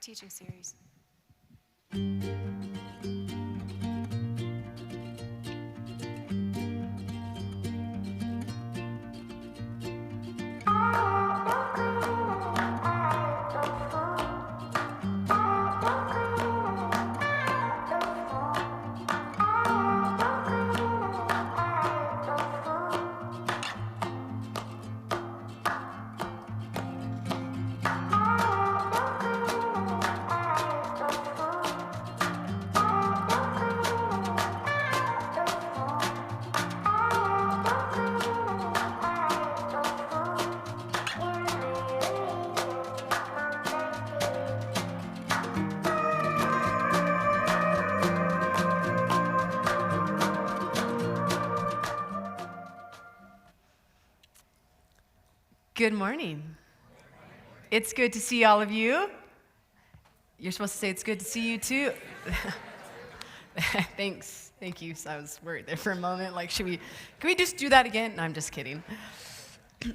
teaching series. Good morning. It's good to see all of you. You're supposed to say it's good to see you too. Thanks. Thank you. So I was worried there for a moment. Like, can we just do that again? No, I'm just kidding.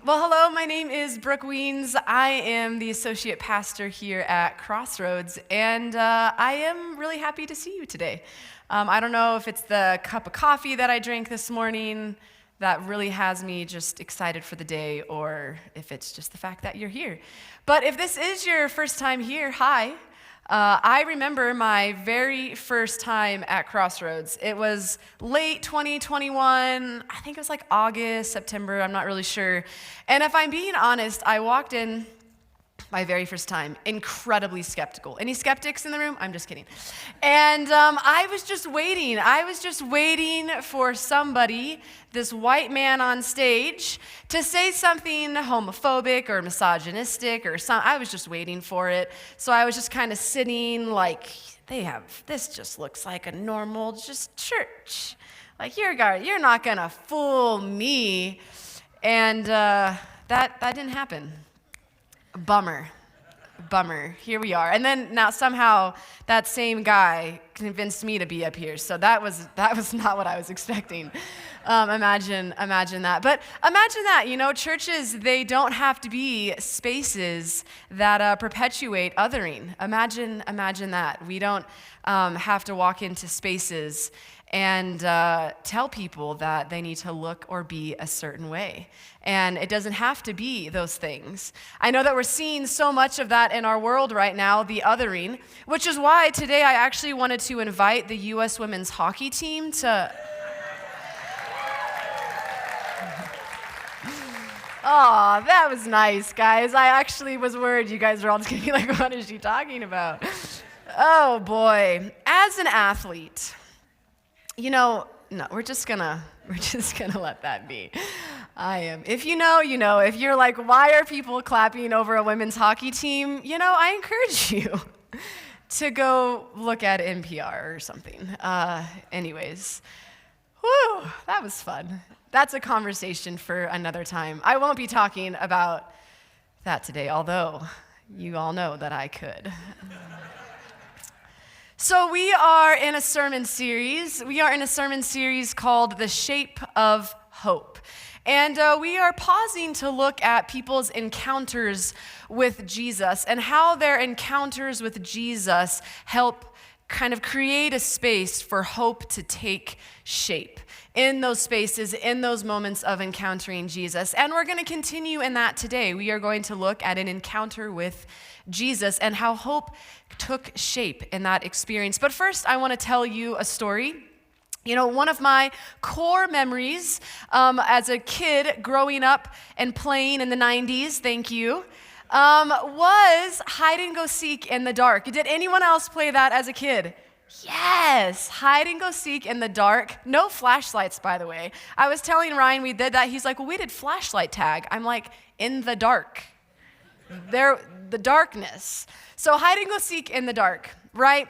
Well, hello. My name is Brooke Weens. I am the associate pastor here at Crossroads, and I am really happy to see you today. I don't know if it's the cup of coffee that I drank this morning that really has me just excited for the day, or if it's just the fact that you're here. But if this is your first time here, hi. I remember my very first time at Crossroads. It was late 2021, I think it was like August, September, I'm not really sure. And if I'm being honest, I walked in my very first time, incredibly skeptical. Any skeptics in the room? I'm just kidding. And I was just waiting for somebody, this white man on stage, to say something homophobic or misogynistic or something. I was just waiting for it. So I was just kind of sitting like, this just looks like a normal just church. Like, you're not gonna fool me. And that didn't happen. Bummer. Here we are. And then now somehow that same guy convinced me to be up here. So that was not what I was expecting. Imagine that. But imagine that, churches, they don't have to be spaces that perpetuate othering. Imagine that. We don't have to walk into spaces and tell people that they need to look or be a certain way. And it doesn't have to be those things. I know that we're seeing so much of that in our world right now, the othering, which is why today I actually wanted to invite the U.S. women's hockey team to... Oh, that was nice, guys. I actually was worried you guys were all just going to be like, what is she talking about? Oh, boy. As an athlete... no, we're just gonna let that be. I am. If you know, you know. If you're like, why are people clapping over a women's hockey team? I encourage you to go look at NPR or something. Anyways, whew, that was fun. That's a conversation for another time. I won't be talking about that today, although you all know that I could. So we are in a sermon series. We are in a sermon series called The Shape of Hope. And we are pausing to look at people's encounters with Jesus and how their encounters with Jesus help kind of create a space for hope to take shape in those spaces, in those moments of encountering Jesus. And we're going to continue in that today. We are going to look at an encounter with Jesus and how hope took shape in that experience. But first, I want to tell you a story. One of my core memories as a kid growing up and playing in the 90s, thank you, was hide and go seek in the dark. Did anyone else play that as a kid? Yes, hide and go seek in the dark. No flashlights, by the way. I was telling Ryan we did that. He's like, well, we did flashlight tag. I'm like, in the dark. The darkness. So hide and go seek in the dark, right?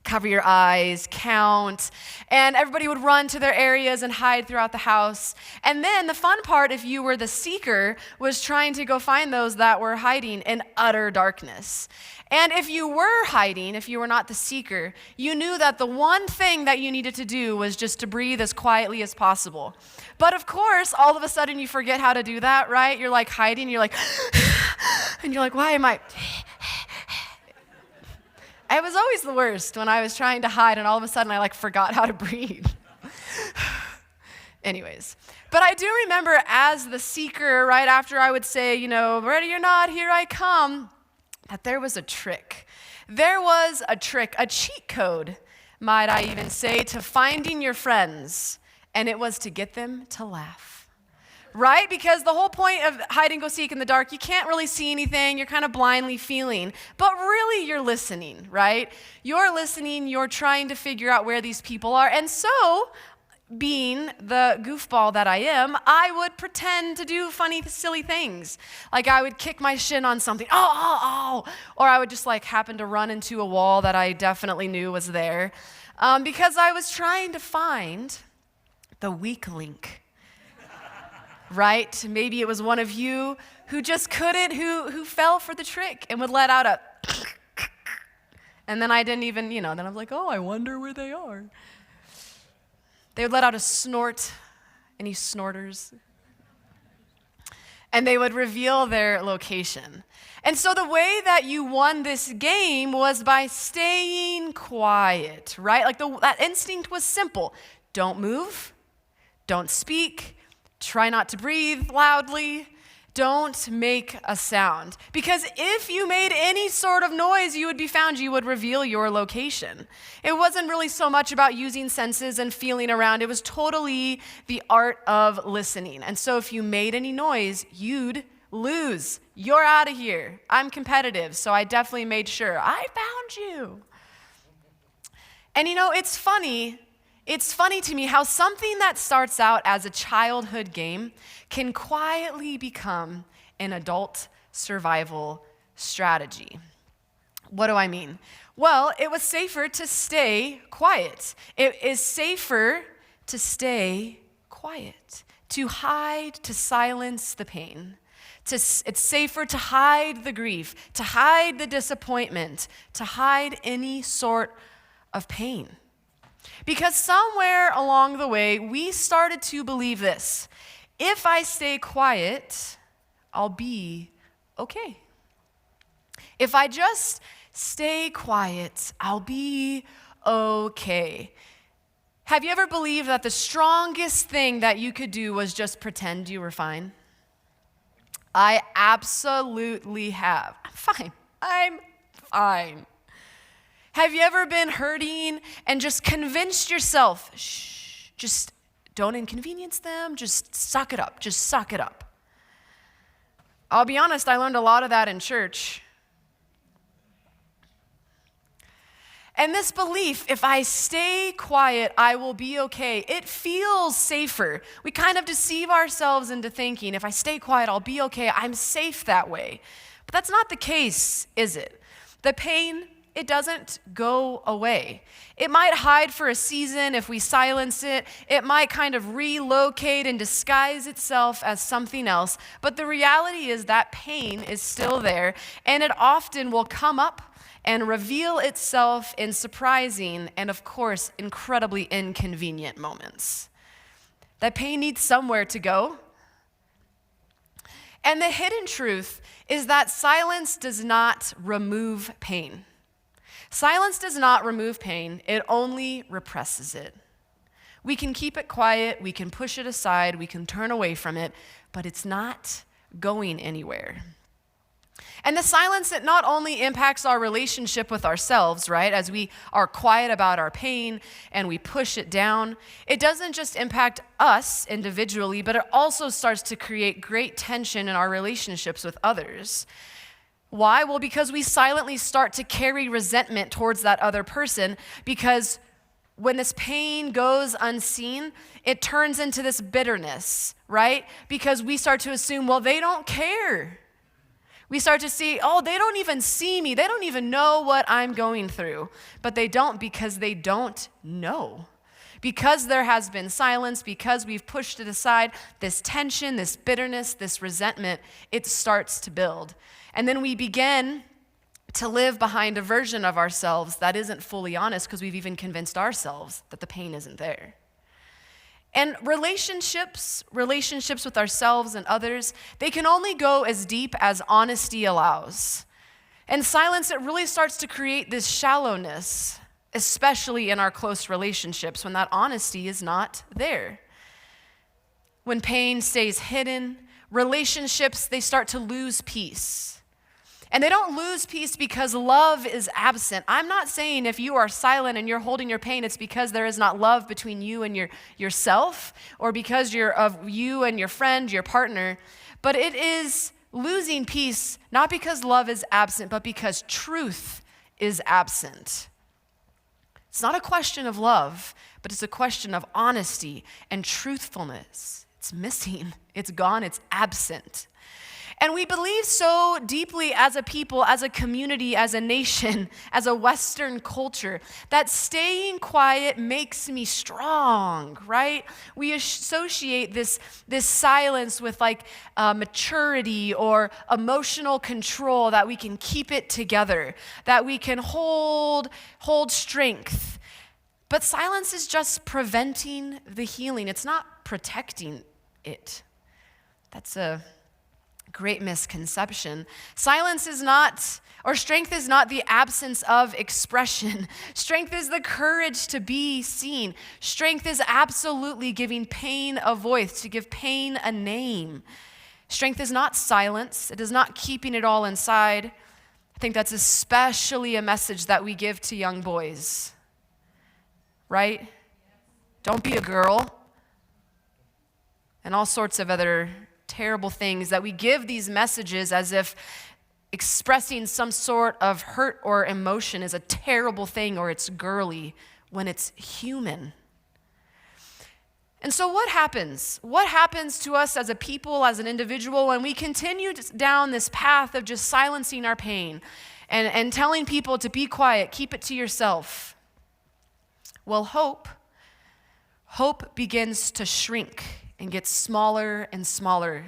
Cover your eyes, count, and everybody would run to their areas and hide throughout the house. And then the fun part, if you were the seeker, was trying to go find those that were hiding in utter darkness. And if you were hiding, if you were not the seeker, you knew that the one thing that you needed to do was just to breathe as quietly as possible. But of course, all of a sudden you forget how to do that, right? You're like hiding, you're like, and you're like, why am I? It was always the worst when I was trying to hide and all of a sudden I forgot how to breathe. Anyways, but I do remember as the seeker, right after I would say, ready or not, here I come, that there was a trick. There was a trick, a cheat code, might I even say, to finding your friends, and it was to get them to laugh. Right? Because the whole point of hide and go seek in the dark, you can't really see anything, you're kind of blindly feeling, but really you're listening, right? You're listening, you're trying to figure out where these people are, and so being the goofball that I am, I would pretend to do funny, silly things. Like I would kick my shin on something, oh, or I would just happen to run into a wall that I definitely knew was there, because I was trying to find the weak link, right? Maybe it was one of you who just couldn't, who fell for the trick and would let out a, and then I didn't even, then I was like, oh, I wonder where they are. They would let out a snort, any snorters, and they would reveal their location. And so the way that you won this game was by staying quiet, right? That instinct was simple. Don't move, don't speak, try not to breathe loudly, don't make a sound. Because if you made any sort of noise, you would be found, you would reveal your location. It wasn't really so much about using senses and feeling around. It was totally the art of listening. And so if you made any noise, you'd lose. You're out of here. I'm competitive, so I definitely made sure I found you. And it's funny. It's funny to me how something that starts out as a childhood game can quietly become an adult survival strategy. What do I mean? Well, it was safer to stay quiet. It is safer to stay quiet, to hide, to silence the pain. It's safer to hide the grief, to hide the disappointment, to hide any sort of pain. Because somewhere along the way, we started to believe this: if I stay quiet, I'll be okay. If I just stay quiet, I'll be okay. Have you ever believed that the strongest thing that you could do was just pretend you were fine? I absolutely have. I'm fine. Have you ever been hurting and just convinced yourself, just don't inconvenience them, just suck it up, just suck it up? I'll be honest, I learned a lot of that in church. And this belief, if I stay quiet, I will be okay, it feels safer. We kind of deceive ourselves into thinking, if I stay quiet, I'll be okay, I'm safe that way. But that's not the case, is it? The pain, it doesn't go away. It might hide for a season if we silence it. It might kind of relocate and disguise itself as something else. But the reality is that pain is still there, and it often will come up and reveal itself in surprising and, of course, incredibly inconvenient moments. That pain needs somewhere to go. And the hidden truth is that silence does not remove pain. Silence does not remove pain, it only represses it. We can keep it quiet, we can push it aside, we can turn away from it, but it's not going anywhere. And the silence, it not only impacts our relationship with ourselves, right, as we are quiet about our pain and we push it down, it doesn't just impact us individually, but it also starts to create great tension in our relationships with others. Why? Well, because we silently start to carry resentment towards that other person, because when this pain goes unseen, it turns into this bitterness, right? Because we start to assume, well, they don't care. We start to see, oh, they don't even see me. They don't even know what I'm going through. But they don't, because they don't know. Because there has been silence, because we've pushed it aside, this tension, this bitterness, this resentment, it starts to build. And then we begin to live behind a version of ourselves that isn't fully honest, because we've even convinced ourselves that the pain isn't there. And relationships with ourselves and others, they can only go as deep as honesty allows. And silence, it really starts to create this shallowness, especially in our close relationships when that honesty is not there. When pain stays hidden, relationships, they start to lose peace. And they don't lose peace because love is absent. I'm not saying if you are silent and you're holding your pain, it's because there is not love between you and yourself, or because you're of you and your friend, your partner. But it is losing peace, not because love is absent, but because truth is absent. It's not a question of love, but it's a question of honesty and truthfulness. It's missing, it's gone, it's absent. And we believe so deeply as a people, as a community, as a nation, as a Western culture, that staying quiet makes me strong, right? We associate this silence with maturity or emotional control, that we can keep it together, that we can hold strength. But silence is just preventing the healing. It's not protecting it. That's a great misconception. Silence is not, or strength is not the absence of expression. Strength is the courage to be seen. Strength is absolutely giving pain a voice, to give pain a name. Strength is not silence. It is not keeping it all inside. I think that's especially a message that we give to young boys, right? Don't be a girl. And all sorts of other terrible things, that we give these messages as if expressing some sort of hurt or emotion is a terrible thing, or it's girly, when it's human. And so what happens? What happens to us as a people, as an individual, when we continue down this path of just silencing our pain and telling people to be quiet, keep it to yourself? Well, hope begins to shrink and gets smaller and smaller.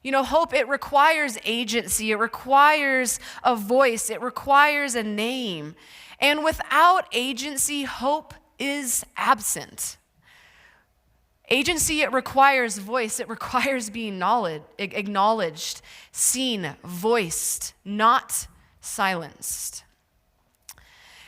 You know, hope, it requires agency. It requires a voice. It requires a name. And without agency, hope is absent. Agency, it requires voice. It requires being acknowledged, seen, voiced, not silenced.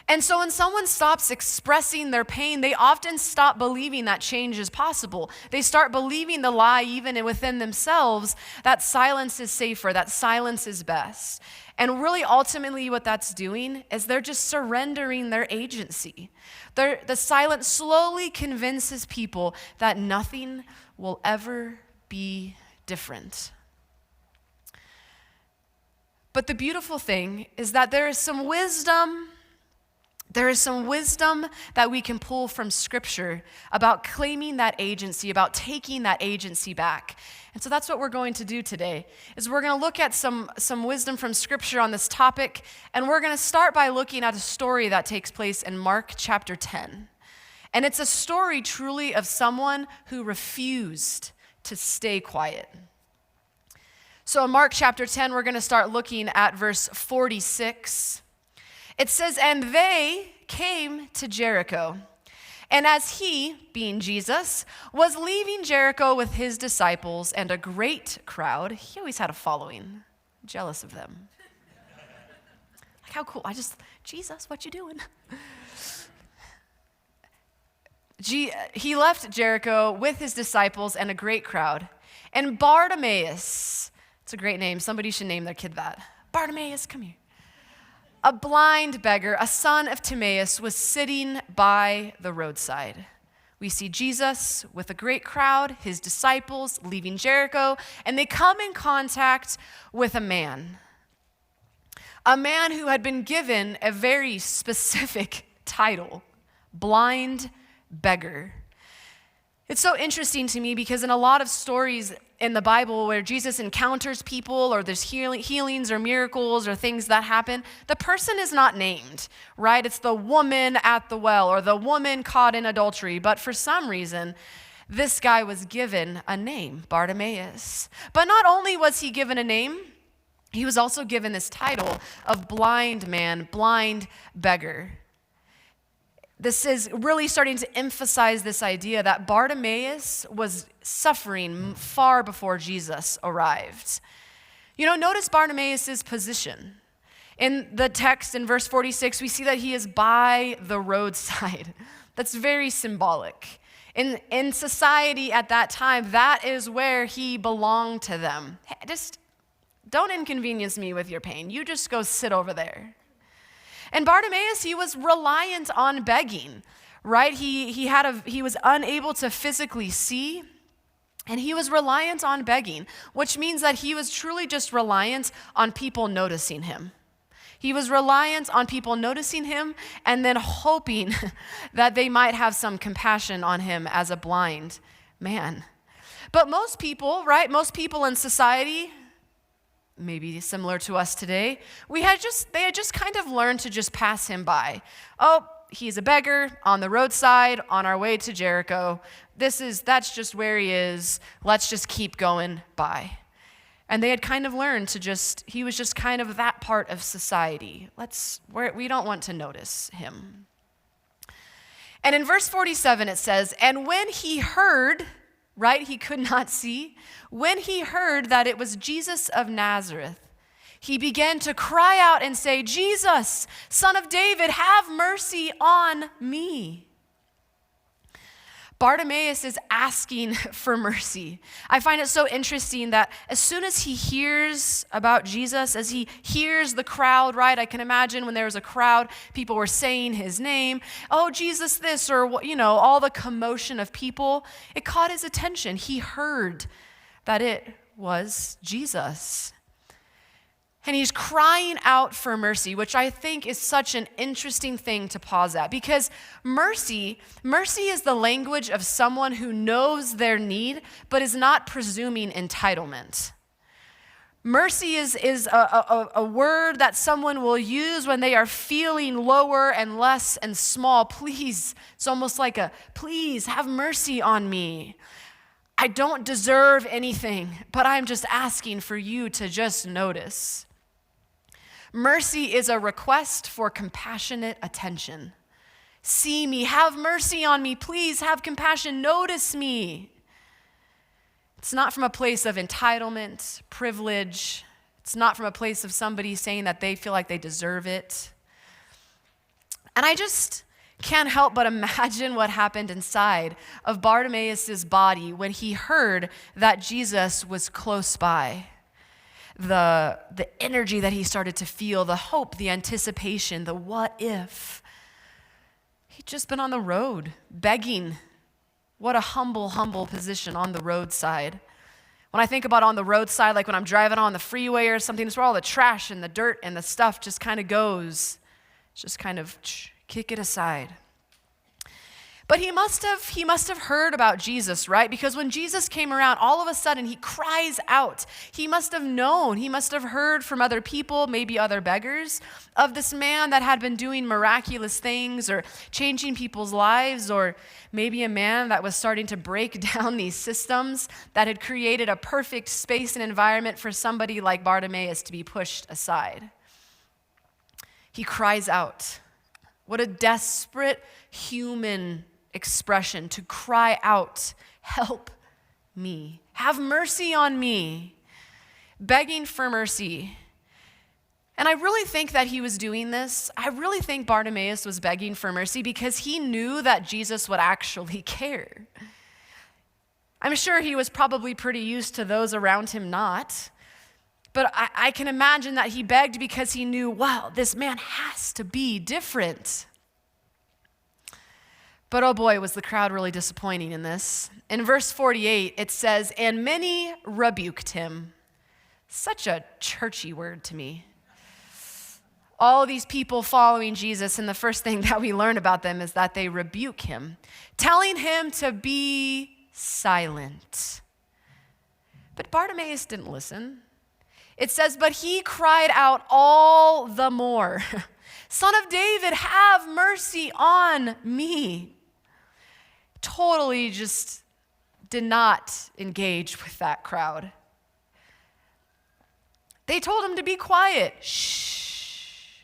And so when someone stops expressing their pain, they often stop believing that change is possible. They start believing the lie, even within themselves, that silence is safer, that silence is best. And really, ultimately, what that's doing is they're just surrendering their agency. The silence slowly convinces people that nothing will ever be different. But the beautiful thing is that there is some wisdom that we can pull from Scripture about claiming that agency, about taking that agency back. And so that's what we're going to do today, is we're going to look at some wisdom from Scripture on this topic, and we're going to start by looking at a story that takes place in Mark chapter 10. And it's a story truly of someone who refused to stay quiet. So in Mark chapter 10, we're going to start looking at verse 46. It says, "And they came to Jericho. And as he, being Jesus, was leaving Jericho with his disciples and a great crowd," he always had a following, jealous of them. Like, how cool. Jesus, what you doing? He left Jericho with his disciples and a great crowd. And Bartimaeus, it's a great name. Somebody should name their kid that. Bartimaeus, come here. A blind beggar, a son of Timaeus, was sitting by the roadside. We see Jesus with a great crowd, his disciples leaving Jericho, and they come in contact with a man who had been given a very specific title, blind beggar. It's so interesting to me because in a lot of stories in the Bible where Jesus encounters people, or there's healings or miracles or things that happen, the person is not named, right? It's the woman at the well or the woman caught in adultery. But for some reason, this guy was given a name, Bartimaeus. But not only was he given a name, he was also given this title of blind man, blind beggar. This is really starting to emphasize this idea that Bartimaeus was suffering far before Jesus arrived. You know, notice Bartimaeus' position. In the text in verse 46, we see that he is by the roadside. That's very symbolic. In society at that time, that is where he belonged to them. Hey, just don't inconvenience me with your pain. You just go sit over there. And Bartimaeus, he was reliant on begging, right? He was unable to physically see, and he was reliant on begging, which means that he was truly just reliant on people noticing him. He was reliant on people noticing him and then hoping that they might have some compassion on him as a blind man. But most people, right, most people in society, maybe similar to us today, they had just kind of learned to just pass him by. Oh, he's a beggar on the roadside on our way to Jericho. That's just where he is. Let's just keep going by. And they had kind of learned he was just kind of that part of society. We don't want to notice him. And in verse 47 it says, and when he heard, right, he could not see, when he heard that it was Jesus of Nazareth, he began to cry out and say, Jesus, Son of David, have mercy on me. Bartimaeus is asking for mercy. I find it so interesting that as soon as he hears about Jesus, as he hears the crowd, right? I can imagine when there was a crowd, people were saying his name, oh, Jesus this, or, all the commotion of people. It caught his attention. He heard that it was Jesus. And he's crying out for mercy, which I think is such an interesting thing to pause at, because mercy is the language of someone who knows their need, but is not presuming entitlement. Mercy is a word that someone will use when they are feeling lower and less and small. Please, it's almost like please have mercy on me. I don't deserve anything, but I'm just asking for you to just notice. Mercy is a request for compassionate attention. See me, have mercy on me, please have compassion, notice me. It's not from a place of entitlement, privilege. It's not from a place of somebody saying that they feel like they deserve it. And I just can't help but imagine what happened inside of Bartimaeus' body when he heard that Jesus was close by. The energy that he started to feel, the hope, the anticipation, the what if. He'd just been on the road, begging. What a humble, humble position on the roadside. When I think about on the roadside, like when I'm driving on the freeway or something, it's where all the trash and the dirt and the stuff just kind of goes. It's just kind of kick it aside. But he must have heard about Jesus, right? Because when Jesus came around, all of a sudden he cries out. He must have known, he must have heard from other people, maybe other beggars, of this man that had been doing miraculous things or changing people's lives, or maybe a man that was starting to break down these systems that had created a perfect space and environment for somebody like Bartimaeus to be pushed aside. He cries out. What a desperate human expression to cry out, help me, have mercy on me, begging for mercy. And I really think that he was doing this. I really think Bartimaeus was begging for mercy because he knew that Jesus would actually care. I'm sure he was probably pretty used to those around him not. But I can imagine that he begged because he knew, wow, this man has to be different. But oh boy, was the crowd really disappointing in this. In verse 48, it says, and many rebuked him. Such a churchy word to me. All these people following Jesus, and the first thing that we learn about them is that they rebuke him, telling him to be silent. But Bartimaeus didn't listen. It says, but he cried out all the more, Son of David, have mercy on me. Totally just did not engage with that crowd. They told him to be quiet. Shh.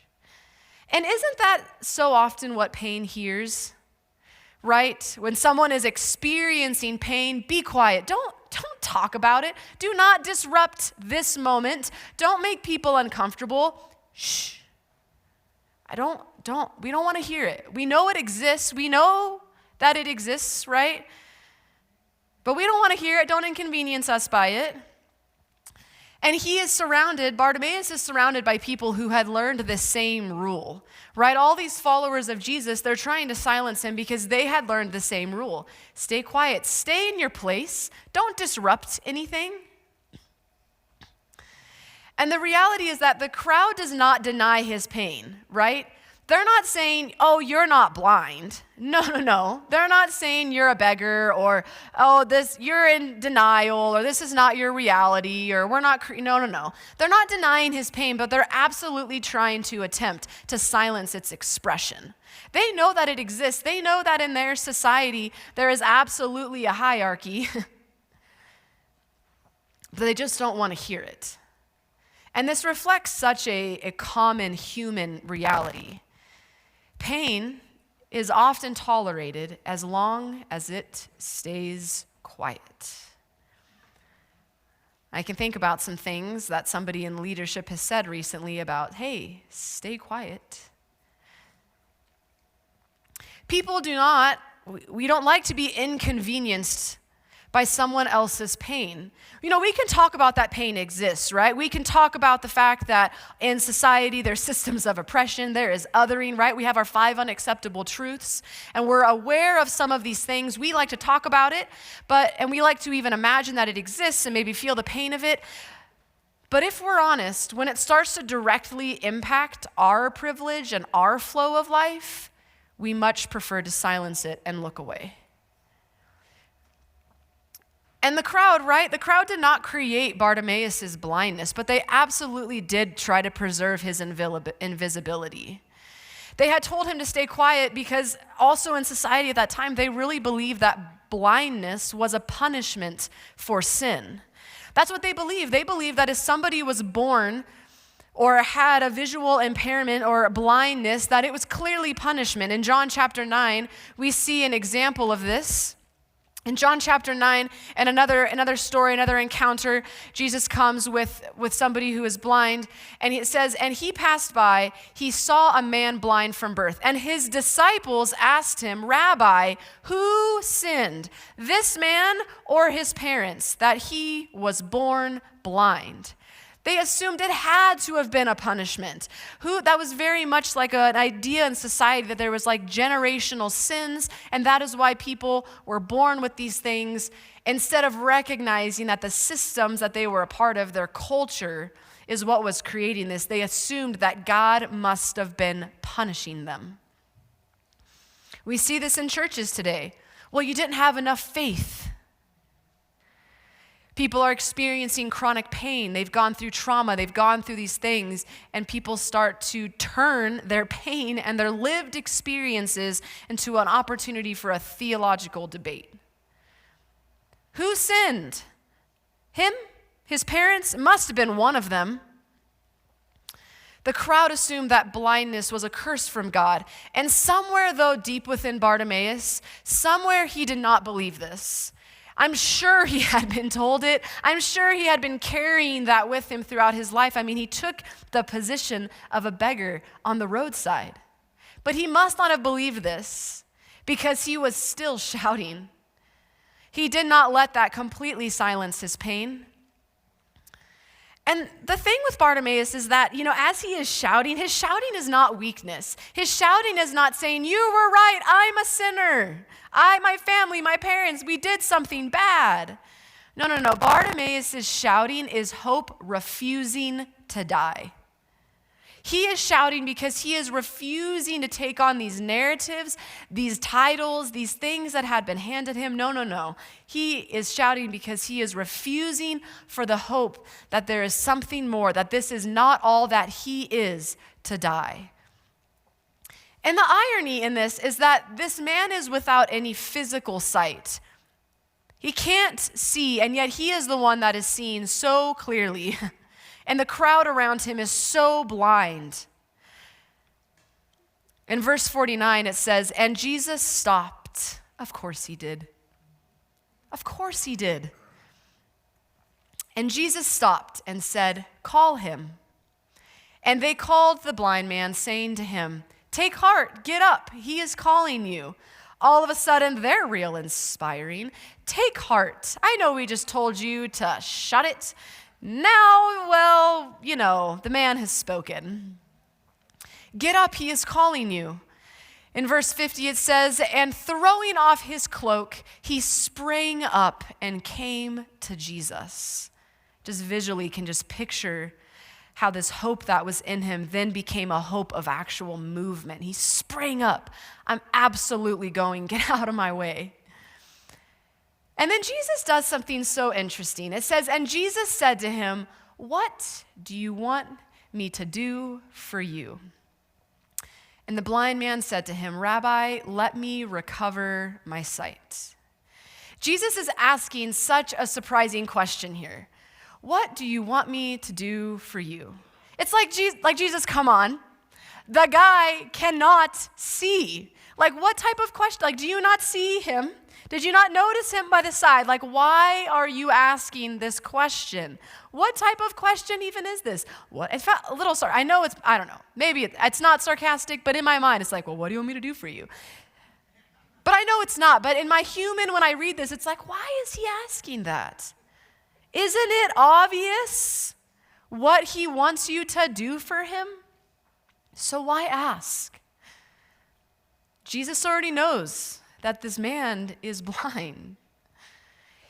And isn't that so often what pain hears? Right? When someone is experiencing pain, be quiet. Don't talk about it. Do not disrupt this moment. Don't make people uncomfortable. Shh. we don't want to hear it. We know it exists. We know that it exists, right? But we don't want to hear it. Don't inconvenience us by it. And Bartimaeus is surrounded by people who had learned this same rule, right? All these followers of Jesus, they're trying to silence him because they had learned the same rule. Stay quiet, stay in your place, don't disrupt anything. And the reality is that the crowd does not deny his pain, right? They're not saying, oh, you're not blind. No. They're not saying you're a beggar or, oh, you're in denial or this is not your reality or we're not, no. They're not denying his pain, but they're absolutely trying to attempt to silence its expression. They know that it exists. They know that in their society there is absolutely a hierarchy, but they just don't want to hear it. And this reflects such a common human reality. Pain is often tolerated as long as it stays quiet. I can think about some things that somebody in leadership has said recently about, hey, stay quiet. We don't like to be inconvenienced by someone else's pain. We can talk about that pain exists, right? We can talk about the fact that in society there's systems of oppression, there is othering, right? We have our 5 unacceptable truths, and we're aware of some of these things. We like to talk about it, and we like to even imagine that it exists and maybe feel the pain of it. But if we're honest, when it starts to directly impact our privilege and our flow of life, we much prefer to silence it and look away. And the crowd, right? The crowd did not create Bartimaeus' blindness, but they absolutely did try to preserve his invisibility. They had told him to stay quiet because also in society at that time, they really believed that blindness was a punishment for sin. That's what they believed. They believed that if somebody was born or had a visual impairment or blindness, that it was clearly punishment. In John chapter 9, we see an example of this. In John chapter 9, and another story, another encounter, Jesus comes with somebody who is blind, and it says, and he passed by, he saw a man blind from birth, and his disciples asked him, Rabbi, who sinned, this man or his parents, that he was born blind? They assumed it had to have been a punishment. That was very much like an idea in society that there was like generational sins, and that is why people were born with these things instead of recognizing that the systems that they were a part of, their culture, is what was creating this. They assumed that God must have been punishing them. We see this in churches today. Well, you didn't have enough faith. People are experiencing chronic pain. They've gone through trauma. They've gone through these things, and people start to turn their pain and their lived experiences into an opportunity for a theological debate. Who sinned? Him? His parents? It must have been one of them. The crowd assumed that blindness was a curse from God. And somewhere, though, deep within Bartimaeus, somewhere he did not believe this. I'm sure he had been told it. I'm sure he had been carrying that with him throughout his life. I mean, he took the position of a beggar on the roadside. But he must not have believed this because he was still shouting. He did not let that completely silence his pain. And the thing with Bartimaeus is that, as he is shouting, his shouting is not weakness. His shouting is not saying, you were right, I'm a sinner. My family, my parents, we did something bad. No. Bartimaeus' shouting is hope refusing to die. He is shouting because he is refusing to take on these narratives, these titles, these things that had been handed him. No. He is shouting because he is refusing for the hope that there is something more, that this is not all that he is to die. And the irony in this is that this man is without any physical sight. He can't see, and yet he is the one that is seen so clearly. And the crowd around him is so blind. In verse 49, it says, and Jesus stopped. Of course he did. Of course he did. And Jesus stopped and said, call him. And they called the blind man, saying to him, "Take heart, get up, he is calling you." All of a sudden, they're real inspiring. "Take heart. I know we just told you to shut it. Now, well, the man has spoken. Get up, he is calling you." In verse 50, it says, "And throwing off his cloak, he sprang up and came to Jesus." Just visually can just picture how this hope that was in him then became a hope of actual movement. He sprang up. "I'm absolutely going. Get out of my way." And then Jesus does something so interesting. It says, "And Jesus said to him, 'What do you want me to do for you?' And the blind man said to him, 'Rabbi, let me recover my sight.'" Jesus is asking such a surprising question here. What do you want me to do for you? It's like Jesus, come on. The guy cannot see. What type of question? Do you not see him? Did you not notice him by the side? Why are you asking this question? What type of question even is this? What? It felt a little I know I don't know. Maybe it's not sarcastic, but in my mind, it's well, what do you want me to do for you? But I know it's not. But in my human, when I read this, it's why is he asking that? Isn't it obvious what he wants you to do for him? So why ask? Jesus already knows that this man is blind.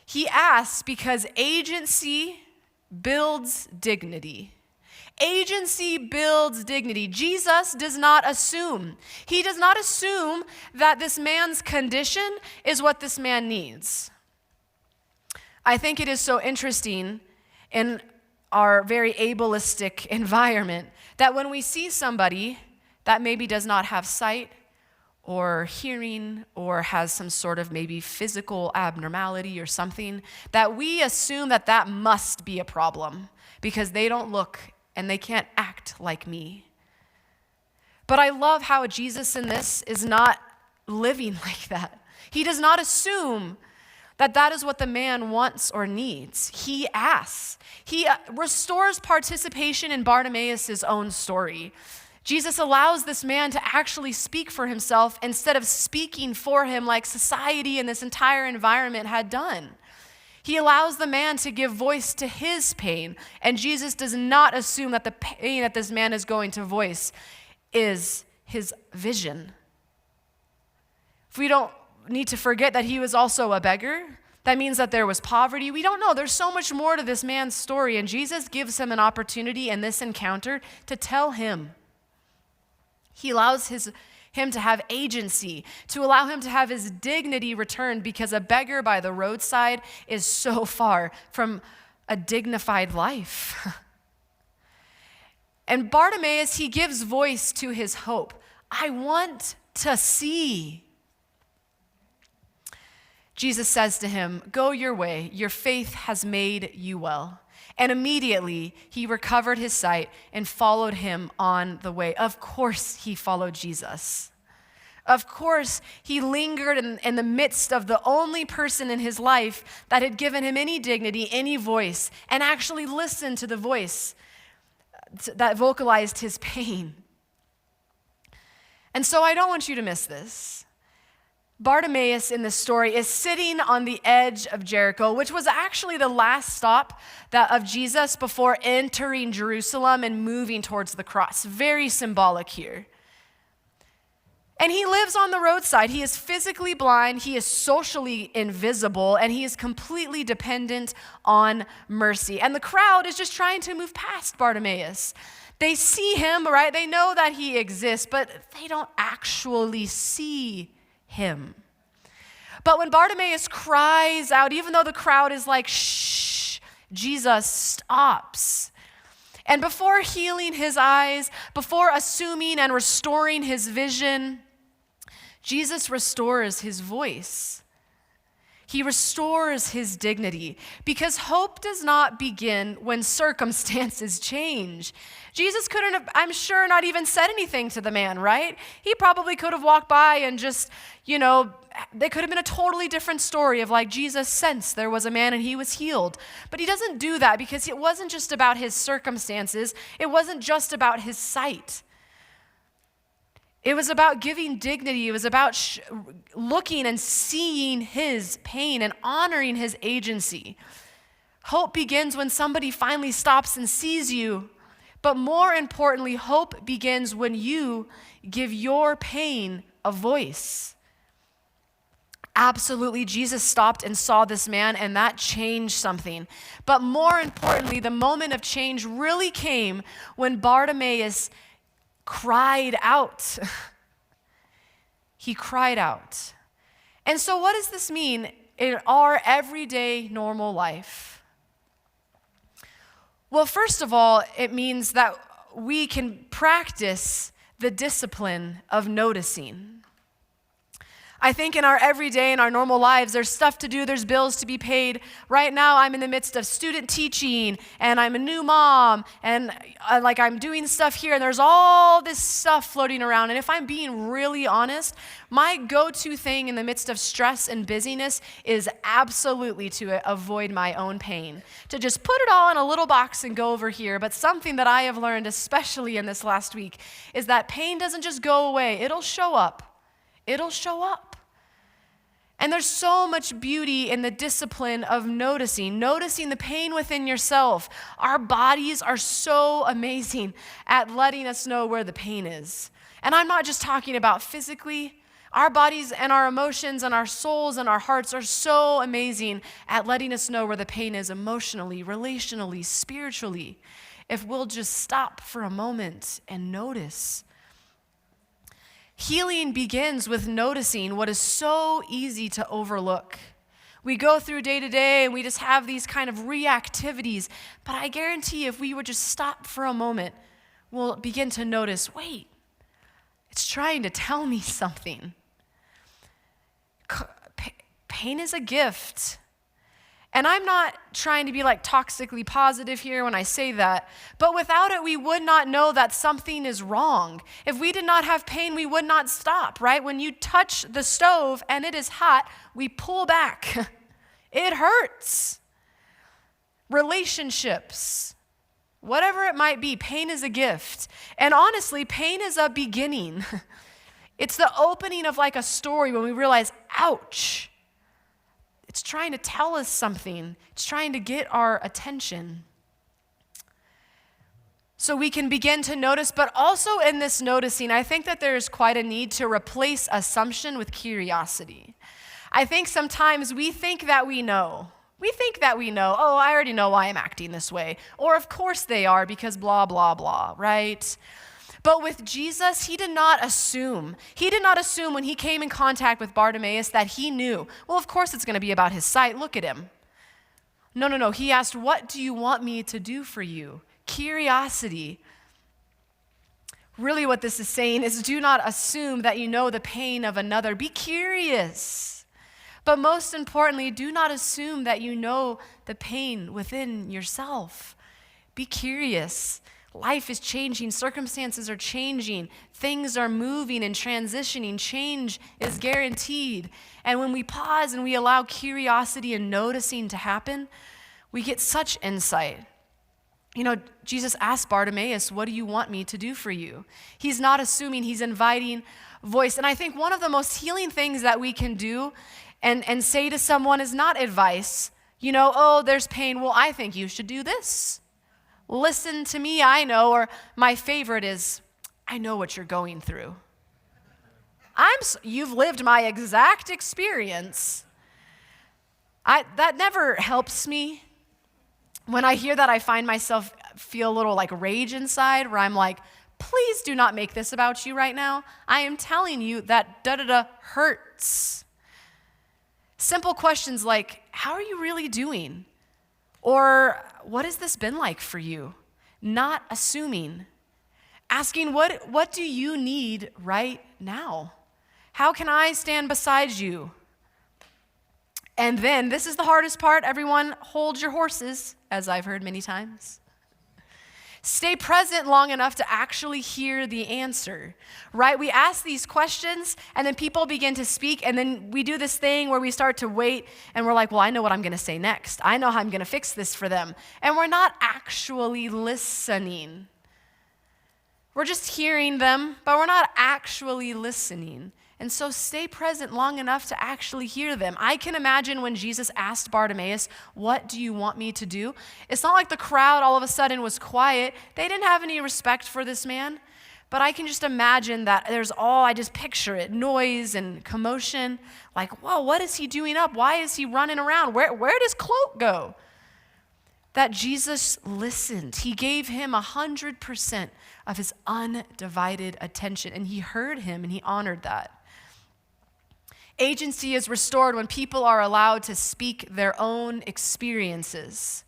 He asks because agency builds dignity. Agency builds dignity. Jesus does not assume. He does not assume that this man's condition is what this man needs. I think it is so interesting in our very ableistic environment that when we see somebody that maybe does not have sight or hearing or has some sort of maybe physical abnormality or something, that we assume that must be a problem because they don't look and they can't act like me. But I love how Jesus in this is not living like that. He does not assume that is what the man wants or needs. He asks. He restores participation in Bartimaeus' own story. Jesus allows this man to actually speak for himself instead of speaking for him like society and this entire environment had done. He allows the man to give voice to his pain, and Jesus does not assume that the pain that this man is going to voice is his vision. If we don't need to forget that he was also a beggar, that means that there was poverty. We don't know. There's so much more to this man's story, and Jesus gives him an opportunity in this encounter to tell him. He allows him to have agency, to allow him to have his dignity returned, because a beggar by the roadside is so far from a dignified life. And Bartimaeus, he gives voice to his hope. I want to see. Jesus says to him, "Go your way, your faith has made you well." And immediately he recovered his sight and followed him on the way. Of course he followed Jesus. Of course he lingered in the midst of the only person in his life that had given him any dignity, any voice, and actually listened to the voice that vocalized his pain. And so I don't want you to miss this. Bartimaeus in this story is sitting on the edge of Jericho, which was actually the last stop of Jesus before entering Jerusalem and moving towards the cross. Very symbolic here. And he lives on the roadside. He is physically blind, he is socially invisible, and he is completely dependent on mercy. And the crowd is just trying to move past Bartimaeus. They see him, right? They know that he exists, but they don't actually see him. But when Bartimaeus cries out, even though the crowd is like, shh, Jesus stops. And before healing his eyes, before assuming and restoring his vision, Jesus restores his voice. He restores his dignity because hope does not begin when circumstances change. Jesus couldn't have, I'm sure, not even said anything to the man, right? He probably could have walked by and just, there could have been a totally different story of like Jesus sensed there was a man and he was healed. But he doesn't do that because it wasn't just about his circumstances. It wasn't just about his sight. It was about giving dignity. It was about looking and seeing his pain and honoring his agency. Hope begins when somebody finally stops and sees you. But more importantly, hope begins when you give your pain a voice. Absolutely, Jesus stopped and saw this man, and that changed something. But more importantly, the moment of change really came when Bartimaeus cried out. He cried out. And so what does this mean in our everyday normal life? Well, first of all, it means that we can practice the discipline of noticing. I think in our everyday, in our normal lives, there's stuff to do, there's bills to be paid. Right now, I'm in the midst of student teaching, and I'm a new mom, and I'm doing stuff here, and there's all this stuff floating around. And if I'm being really honest, my go-to thing in the midst of stress and busyness is absolutely to avoid my own pain, to just put it all in a little box and go over here. But something that I have learned, especially in this last week, is that pain doesn't just go away. It'll show up. It'll show up. And there's so much beauty in the discipline of noticing the pain within yourself. Our bodies are so amazing at letting us know where the pain is. And I'm not just talking about physically. Our bodies and our emotions and our souls and our hearts are so amazing at letting us know where the pain is emotionally, relationally, spiritually, if we'll just stop for a moment and notice. Healing begins with noticing what is so easy to overlook. We go through day to day and we just have these kind of reactivities, but I guarantee if we would just stop for a moment, we'll begin to notice, wait, it's trying to tell me something. Pain is a gift. And I'm not trying to be like toxically positive here when I say that, but without it, we would not know that something is wrong. If we did not have pain, we would not stop, right? When you touch the stove and it is hot, we pull back. It hurts. Relationships, whatever it might be, pain is a gift. And honestly, pain is a beginning. It's the opening of like a story when we realize, ouch. It's trying to tell us something. It's trying to get our attention. So we can begin to notice, but also in this noticing, I think that there's quite a need to replace assumption with curiosity. I think sometimes we think that we know. Oh, I already know why I'm acting this way. Or of course they are because blah, blah, blah, right? But with Jesus, he did not assume. He did not assume when he came in contact with Bartimaeus that he knew. Well, of course it's going to be about his sight. Look at him. No. He asked, what do you want me to do for you? Curiosity. Really what this is saying is do not assume that you know the pain of another. Be curious. But most importantly, do not assume that you know the pain within yourself. Be curious. Life is changing, circumstances are changing, things are moving and transitioning, change is guaranteed. And when we pause and we allow curiosity and noticing to happen, we get such insight. Jesus asked Bartimaeus, what do you want me to do for you? He's not assuming, he's inviting voice. And I think one of the most healing things that we can do and say to someone is not advice. Oh, there's pain, well, I think you should do this. Listen to me, I know, or my favorite is, I know what you're going through. You've lived my exact experience. That never helps me. When I hear that, I find myself feel a little like rage inside, where I'm like, please do not make this about you right now. I am telling you that da-da-da hurts. Simple questions like, how are you really doing? Or what has this been like for you? Not assuming. Asking, what do you need right now? How can I stand beside you? And then, this is the hardest part, everyone hold your horses, as I've heard many times. Stay present long enough to actually hear the answer, right? We ask these questions, and then people begin to speak, and then we do this thing where we start to wait, and we're like, well, I know what I'm going to say next. I know how I'm going to fix this for them. And we're not actually listening. We're just hearing them, but we're not actually listening. And so stay present long enough to actually hear them. I can imagine when Jesus asked Bartimaeus, what do you want me to do? It's not like the crowd all of a sudden was quiet. They didn't have any respect for this man. But I can just imagine that I just picture it, noise and commotion. Like, whoa, what is he doing up? Why is he running around? Where does cloak go? That Jesus listened. He gave him 100% of his undivided attention. And he heard him and he honored that. Agency is restored when people are allowed to speak their own experiences.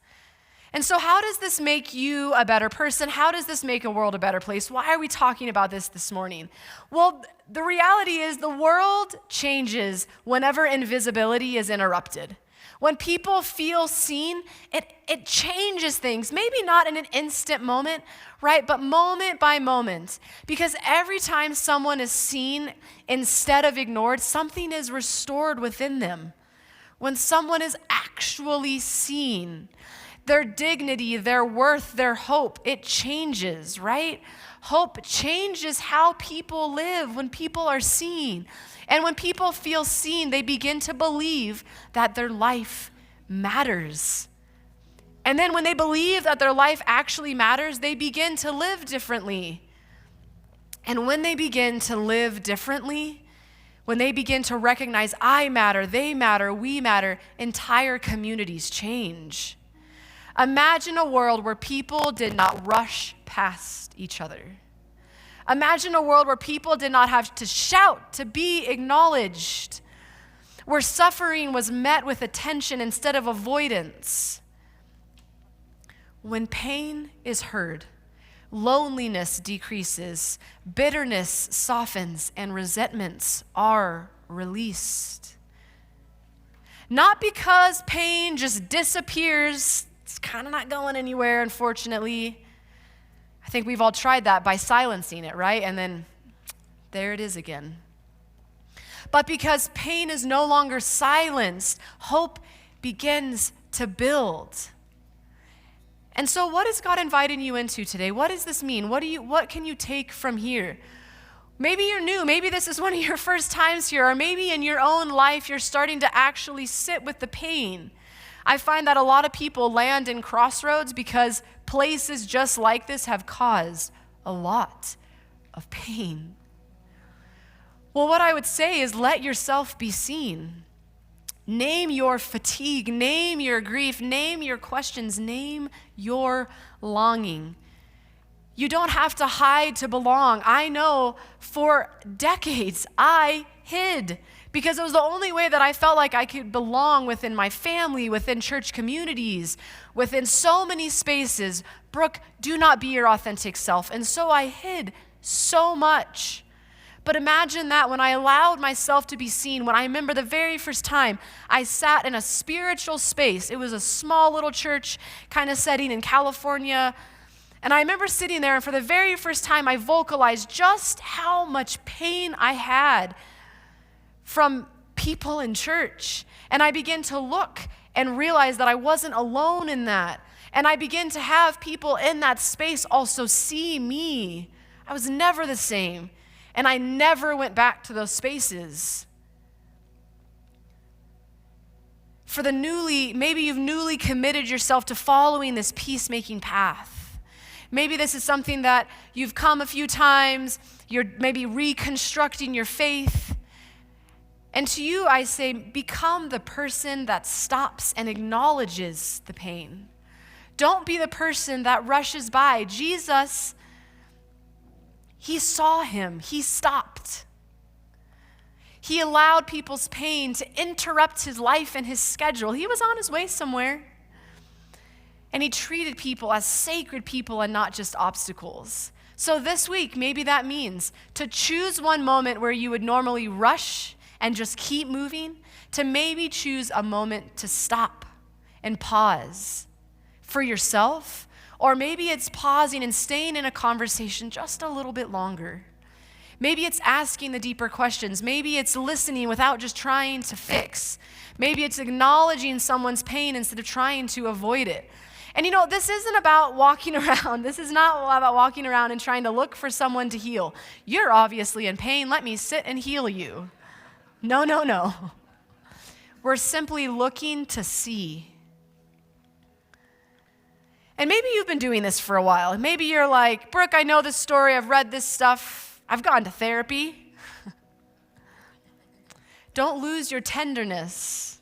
And so how does this make you a better person? How does this make a world a better place? Why are we talking about this morning? Well, the reality is the world changes whenever invisibility is interrupted. When people feel seen, it changes things. Maybe not in an instant moment, right? But moment by moment. Because every time someone is seen instead of ignored, something is restored within them. When someone is actually seen, their dignity, their worth, their hope, it changes, right? Hope changes how people live when people are seen. And when people feel seen, they begin to believe that their life matters. And then when they believe that their life actually matters, they begin to live differently. And when they begin to live differently, when they begin to recognize I matter, they matter, we matter, entire communities change. Imagine a world where people did not rush past each other. Imagine a world where people did not have to shout to be acknowledged, where suffering was met with attention instead of avoidance. When pain is heard, loneliness decreases, bitterness softens, and resentments are released. Not because pain just disappears, it's kind of not going anywhere, unfortunately. I think we've all tried that by silencing it, right? And then there it is again. But because pain is no longer silenced, hope begins to build. And so what is God inviting you into today? What does this mean? What can you take from here? Maybe you're new. Maybe this is one of your first times here, or maybe in your own life you're starting to actually sit with the pain. I find that a lot of people land in Crossroads because places just like this have caused a lot of pain. Well, what I would say is let yourself be seen. Name your fatigue, name your grief, name your questions, name your longing. You don't have to hide to belong. I know for decades I hid because it was the only way that I felt like I could belong within my family, within church communities, within so many spaces. Brooke, do not be your authentic self. And so I hid so much. But imagine that when I allowed myself to be seen, when I remember the very first time I sat in a spiritual space, it was a small little church kind of setting in California. And I remember sitting there, and for the very first time, I vocalized just how much pain I had from people in church. And I began to look and realize that I wasn't alone in that. And I began to have people in that space also see me. I was never the same. And I never went back to those spaces. For maybe you've newly committed yourself to following this peacemaking path. Maybe this is something that you've come a few times, you're maybe reconstructing your faith. And to you, I say, become the person that stops and acknowledges the pain. Don't be the person that rushes by. Jesus, he saw him. He stopped. He allowed people's pain to interrupt his life and his schedule. He was on his way somewhere. And he treated people as sacred people and not just obstacles. So this week, maybe that means to choose one moment where you would normally rush and just keep moving, to maybe choose a moment to stop and pause for yourself, or maybe it's pausing and staying in a conversation just a little bit longer. Maybe it's asking the deeper questions. Maybe it's listening without just trying to fix. Maybe it's acknowledging someone's pain instead of trying to avoid it. And this isn't about walking around. This is not about walking around and trying to look for someone to heal. You're obviously in pain. Let me sit and heal you. No, no, no. We're simply looking to see. And maybe you've been doing this for a while. Maybe you're like, Brooke, I know this story. I've read this stuff. I've gone to therapy. Don't lose your tenderness.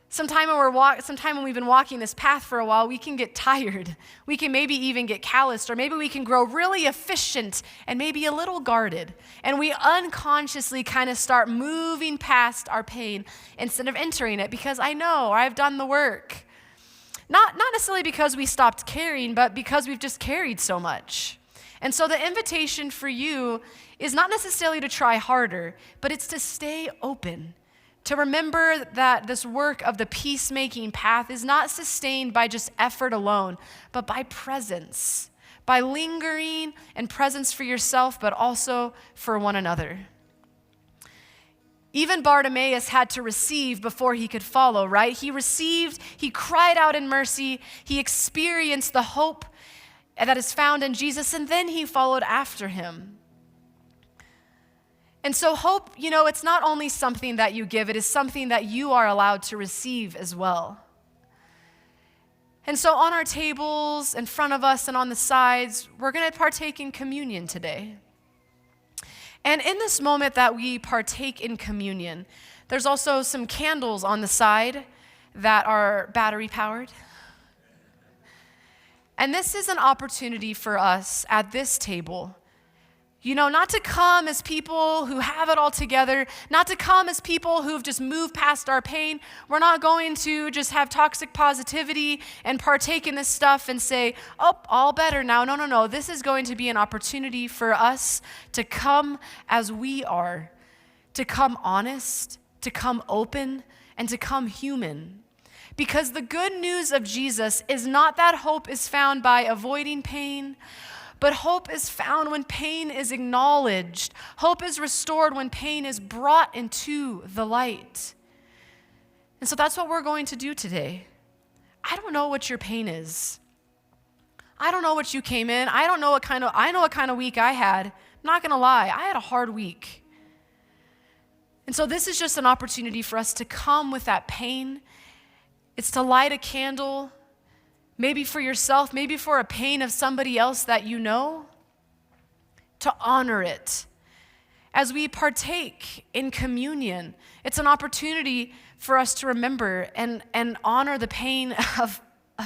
Sometime when we've been walking this path for a while, we can get tired. We can maybe even get calloused, or maybe we can grow really efficient and maybe a little guarded. And we unconsciously kind of start moving past our pain instead of entering it, because I know, or I've done the work. Not necessarily because we stopped caring, but because we've just carried so much. And so the invitation for you is not necessarily to try harder, but it's to stay open. To remember that this work of the peacemaking path is not sustained by just effort alone, but by presence, by lingering and presence for yourself, but also for one another. Even Bartimaeus had to receive before he could follow, right? He received, he cried out in mercy, he experienced the hope that is found in Jesus, and then he followed after him. And so hope, it's not only something that you give, it is something that you are allowed to receive as well. And so on our tables, in front of us and on the sides, we're going to partake in communion today. And in this moment that we partake in communion, there's also some candles on the side that are battery powered. And this is an opportunity for us at this table, not to come as people who have it all together, not to come as people who've just moved past our pain. We're not going to just have toxic positivity and partake in this stuff and say, oh, all better now. No, no, no. This is going to be an opportunity for us to come as we are, to come honest, to come open, and to come human. Because the good news of Jesus is not that hope is found by avoiding pain, but hope is found when pain is acknowledged. Hope is restored when pain is brought into the light. And so that's what we're going to do today. I don't know what your pain is. I don't know what you came in. I know what kind of week I had. I'm not going to lie. I had a hard week. And so this is just an opportunity for us to come with that pain. It's to light a candle, maybe for yourself, maybe for a pain of somebody else that you know, to honor it. As we partake in communion, it's an opportunity for us to remember and honor the pain of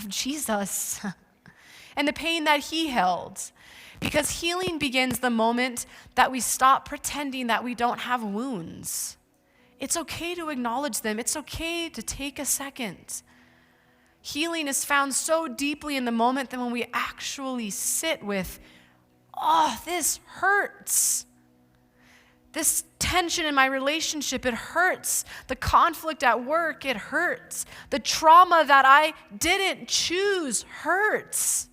Jesus and the pain that he held. Because healing begins the moment that we stop pretending that we don't have wounds. It's okay to acknowledge them. It's okay to take a second. Healing is found so deeply in the moment that when we actually sit with, oh, this hurts. This tension in my relationship, it hurts. The conflict at work, it hurts. The trauma that I didn't choose hurts.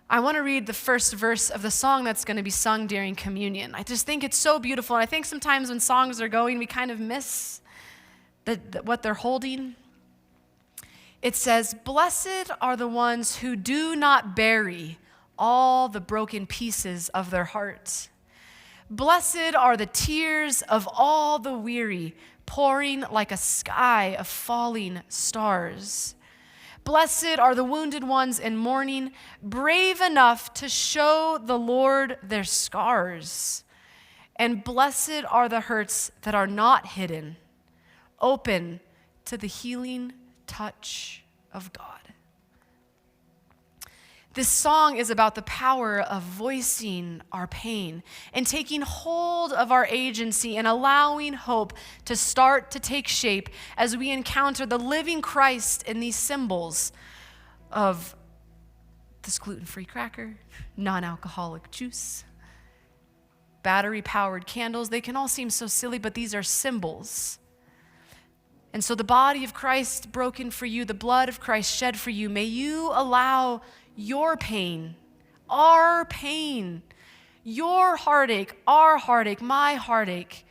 I want to read the first verse of the song that's going to be sung during communion. I just think it's so beautiful. And I think sometimes when songs are going, we kind of miss what they're holding. It says, "Blessed are the ones who do not bury all the broken pieces of their heart. Blessed are the tears of all the weary, pouring like a sky of falling stars. Blessed are the wounded ones in mourning, brave enough to show the Lord their scars. And blessed are the hurts that are not hidden, open to the healing touch of God." This song is about the power of voicing our pain and taking hold of our agency and allowing hope to start to take shape as we encounter the living Christ in these symbols of this gluten-free cracker, non-alcoholic juice, battery-powered candles. They can all seem so silly, but these are symbols. And so the body of Christ broken for you, the blood of Christ shed for you, may you allow your pain, our pain, your heartache, our heartache, my heartache,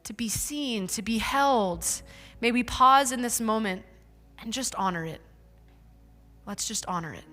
to be seen, to be held. May we pause in this moment and just honor it. Let's just honor it.